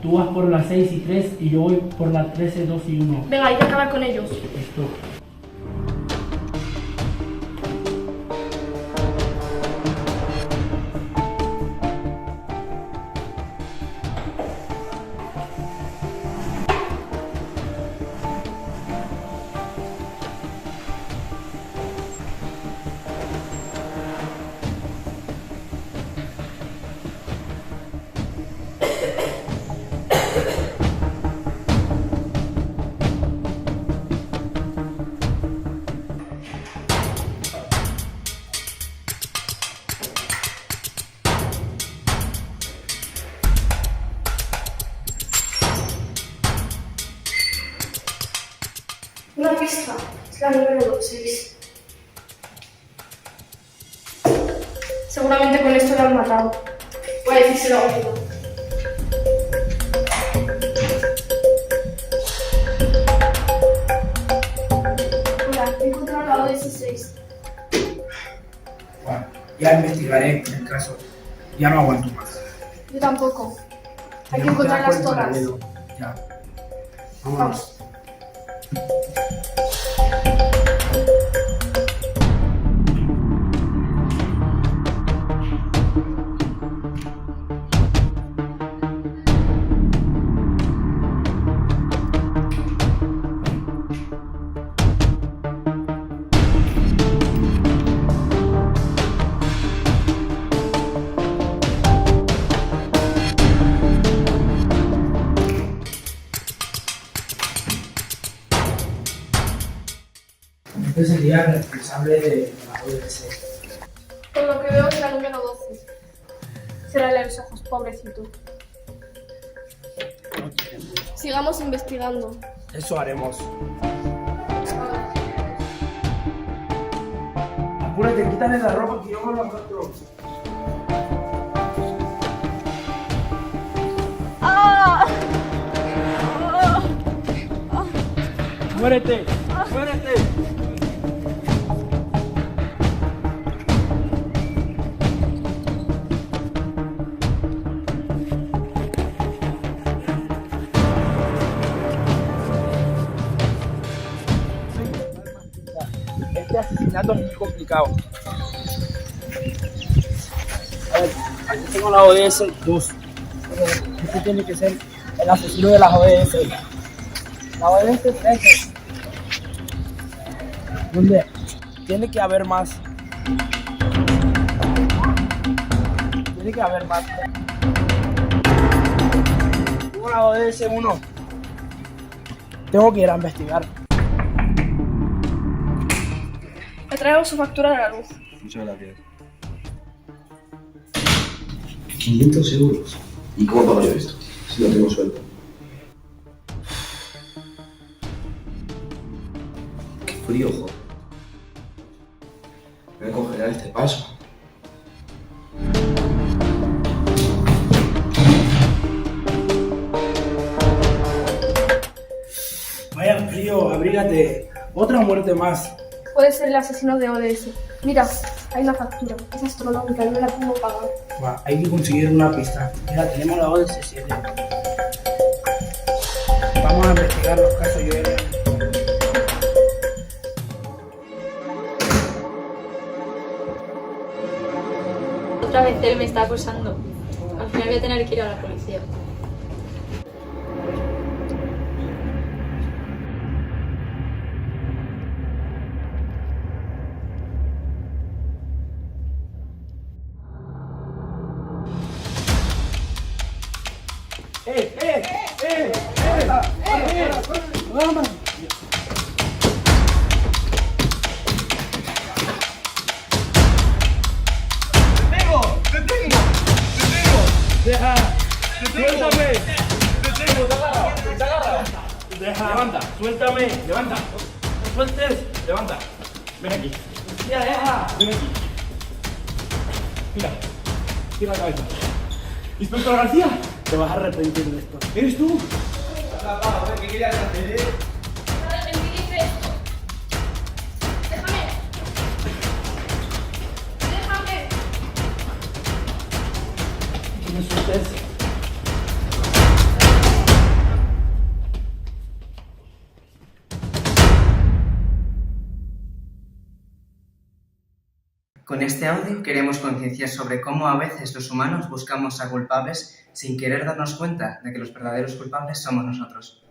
Tú vas por la 6 y 3 y yo voy por la 13, 2 y 1. Venga, hay que acabar con ellos. Esto. Una pista. Es la número 6. Seguramente con esto lo han matado. Voy a decírselo a otro. Hola, he encontrado la ODS 6. Bueno, ya investigaré el caso. Ya no aguanto más. Yo tampoco. Hay que Tenemos dar encontrarlas por el todas. paralelo. Ya. Vámonos. Vamos. Este sería el responsable de la ODS. Por lo que veo es la número 12. Será de los ojos, pobrecito. Sigamos investigando. Eso haremos. Apúrate, quítale la ropa que yo me lo encuentro. ¡Muérete! ¡Muérete! Este asesinato es muy complicado. A ver, aquí tengo la ODS 2. Este tiene que ser el asesino de las ODS. La ODS 13. ¿Dónde? Tiene que haber más. Tiene que haber más. Tengo la ODS 1. Tengo que ir a investigar. Le traigo su factura de la luz. Muchas gracias. 500 euros. ¿Y cómo pago yo esto? Si no tengo sueldo. Qué frío, joder. Me voy a congelar este paso. Vaya frío, abrígate. Otra muerte más. Puede ser el asesino de ODS. Mira, hay una factura. Es astronómica y no la puedo pagar. Va, hay que conseguir una pista. Mira, tenemos la ODS 7. Vamos a investigar los casos. Yo ya... Otra vez él me está acosando. Al final voy a tener que ir a la policía. ¡Deja! ¡Suéltame! ¡Deja! ¡Levanta! ¡Suéltame! ¡Levanta! ¡No sueltes! ¡Levanta! ¡Ven aquí! ¡Ya, deja! ¡Ven aquí! Mira, tira la cabeza. ¡Inspector García! Te vas a arrepentir de esto. ¿Eres tú? ¿Qué dice esto? Déjame. Déjame. Que me sueltes. Con este audio queremos concienciar sobre cómo a veces los humanos buscamos a culpables sin querer darnos cuenta de que los verdaderos culpables somos nosotros.